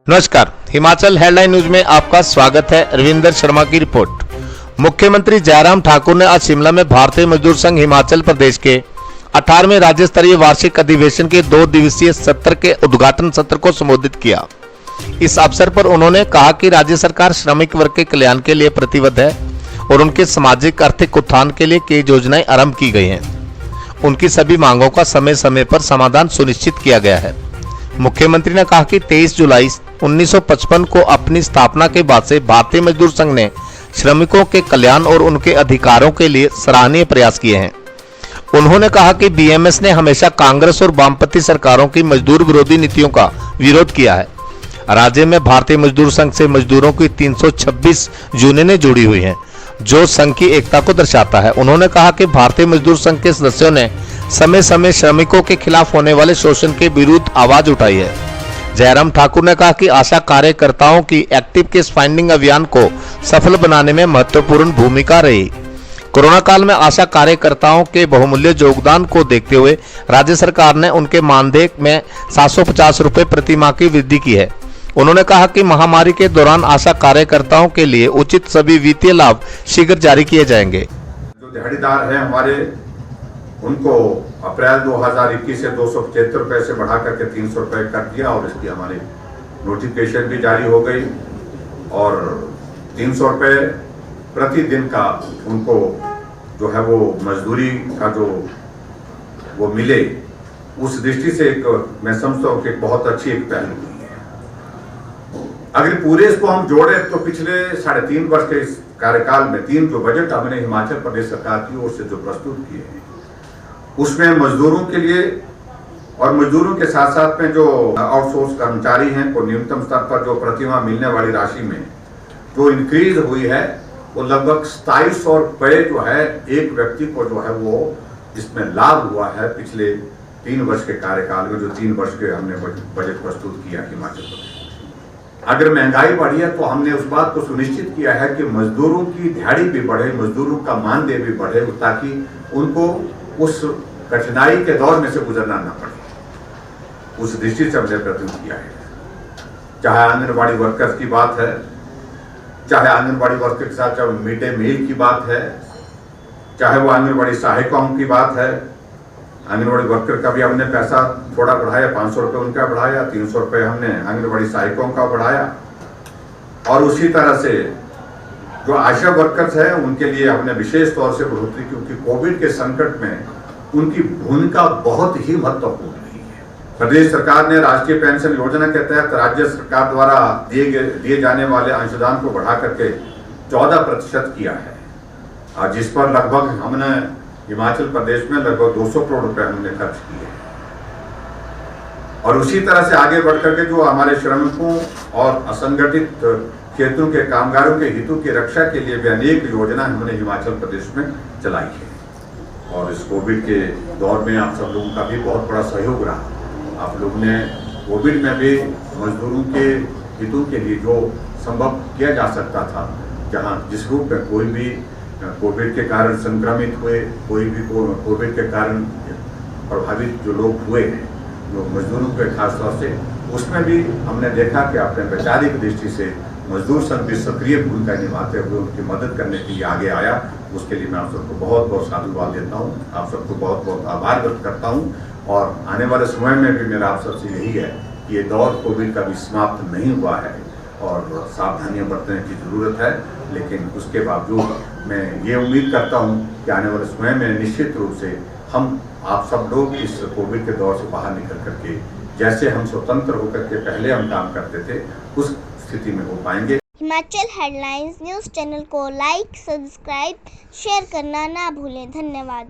नमस्कार, Himachal headline news में आपका स्वागत है। रविंदर शर्मा की रिपोर्ट। मुख्यमंत्री जयराम ठाकुर ने आज शिमला में भारतीय मजदूर संघ हिमाचल प्रदेश के 18वें राज्य स्तरीय वार्षिक अधिवेशन के 2 दिवसीय सत्र के उद्घाटन सत्र को संबोधित किया। इस अवसर पर उन्होंने कहा कि राज्य सरकार श्रमिक वर्ग के कल्याण के लिए प्रतिबद्ध है और उनके सामाजिक आर्थिक उत्थान के लिए कई योजनाएं आरंभ की गई हैं। उनकी सभी मांगों का समय समय पर समाधान सुनिश्चित किया गया है। मुख्यमंत्री ने कहा कि 23 जुलाई 1955 को अपनी स्थापना के बाद से भारतीय मजदूर संघ ने श्रमिकों के कल्याण और उनके अधिकारों के लिए सराहनीय प्रयास किए हैं। उन्होंने कहा कि बीएमएस ने हमेशा कांग्रेस और वामपंथी सरकारों की मजदूर विरोधी नीतियों का विरोध किया है। राज्य में भारतीय मजदूर संघ से मजदूरों की 326 यूनियनें जुड़ी हुई हैं, जो संघ की एकता को दर्शाता है। उन्होंने कहा कि भारतीय मजदूर संघ के सदस्यों ने समय समय श्रमिकों के खिलाफ होने वाले शोषण के विरुद्ध आवाज उठाई है। जयराम ठाकुर ने कहा कि आशा कार्यकर्ताओं की एक्टिव केस फाइंडिंग अभियान को सफल बनाने में महत्वपूर्ण भूमिका रही। कोरोना काल में आशा कार्यकर्ताओं के बहुमूल्य योगदान को देखते हुए राज्य सरकार ने उनके मानदेय में 750 रुपए प्रति माह की वृद्धि की है। उन्होंने कहा कि महामारी के दौरान आशा कार्यकर्ताओं के लिए उचित सभी वित्तीय लाभ शीघ्र जारी किए जाएंगे। जो दिहाड़ीदार हैं हमारे, उनको अप्रैल 2021 से 275 रुपए से बढ़ा करके 300 रुपए कर दिया और इसकी हमारी नोटिफिकेशन भी जारी हो गई और 300 रुपए प्रतिदिन का उनको जो है वो मजदूरी का जो वो मिले, उस दृष्टि से एक मैं समझता हूँ कि बहुत अच्छी एक पहल हुई है। अगर पूरे इसको हम जोड़े तो पिछले 3.5 वर्ष के इस कार्यकाल में 3 जो बजट हमने हिमाचल प्रदेश सरकार की ओर से जो प्रस्तुत किए हैं, उसमें मजदूरों के लिए और मजदूरों के साथ साथ में जो आउटसोर्स कर्मचारी हैं को न्यूनतम स्तर पर जो प्रतिमाह मिलने वाली राशि में जो इंक्रीज हुई है, वो लगभग 2700 रुपए जो है एक व्यक्ति को जो है वो इसमें लाभ हुआ है। पिछले 3 वर्ष के कार्यकाल में जो 3 वर्ष के हमने बजट प्रस्तुत किया हिमाचल प्रदेश। अगर महंगाई बढ़ी है तो हमने उस बात को सुनिश्चित किया है कि मजदूरों की दिहाड़ी भी बढ़े, मजदूरों का मानदेय भी बढ़े, ताकि उनको उस कठिनाई के दौर में से गुजरना न पड़े। उस दृष्टि से हमने प्रस्तुत किया है। चाहे आंगनबाड़ी वर्कर्स की बात है, चाहे आंगनबाड़ी वर्कर के साथ चाहे मिड डे मील की बात है, चाहे वो आंगनबाड़ी सहायिकाओं की बात है। आंगनबाड़ी वर्कर का भी हमने पैसा थोड़ा बढ़ाया, 500 रुपये उनका बढ़ाया, 300 रुपये हमने आंगनबाड़ी सहायिकाओं का बढ़ाया। और उसी तरह से जो आशा वर्कर्स हैं उनके लिए हमने विशेष तौर से बढ़ोतरी, क्योंकि कोविड के संकट में उनकी भूमिका बहुत ही महत्वपूर्ण रही है। प्रदेश सरकार ने राष्ट्रीय पेंशन योजना के तहत राज्य सरकार द्वारा दिए जाने वाले अंशदान को बढ़ा करके 14% किया है, और जिस पर लगभग हमने हिमाचल प्रदेश में लगभग 200 करोड़ रुपए हमने खर्च किए। और उसी तरह से आगे बढ़ करके जो हमारे श्रमिकों और असंगठित क्षेत्रों के कामगारों के हितों की रक्षा के लिए भी अनेक योजना हमने हिमाचल प्रदेश में चलाई है। और इस कोविड के दौर में आप सब लोगों का भी बहुत बड़ा सहयोग रहा। आप लोग ने कोविड में भी मजदूरों के हितों के लिए जो संभव किया जा सकता था, जहां जिस रूप में कोई भी कोविड के कारण संक्रमित हुए, कोई भी कोविड के कारण प्रभावित जो लोग हुए हैं, जो मजदूरों के खास तौर से, उसमें भी हमने देखा कि अपने वैचारिक दृष्टि से मजदूर संघ भी सक्रिय भूमिका निभाते हुए उनकी मदद करने के लिए आगे आया। उसके लिए मैं आप सबको बहुत बहुत साधुवाद देता हूँ, आप सबको बहुत बहुत आभार व्यक्त करता हूँ। और आने वाले समय में भी मेरा आप सबसे यही है कि ये दौर कोविड का भी समाप्त नहीं हुआ है और सावधानियां बरतने की जरूरत है। लेकिन उसके बावजूद मैं ये उम्मीद करता हूँ कि आने वाले समय में निश्चित रूप से हम आप सब लोग इस कोविड के दौर से बाहर निकल करके जैसे हम स्वतंत्र होकर के पहले हम काम करते थे, उस स्थिति में हो पाएंगे। हिमाचल हेडलाइंस न्यूज़ चैनल को लाइक, सब्सक्राइब, शेयर करना ना भूलें। धन्यवाद।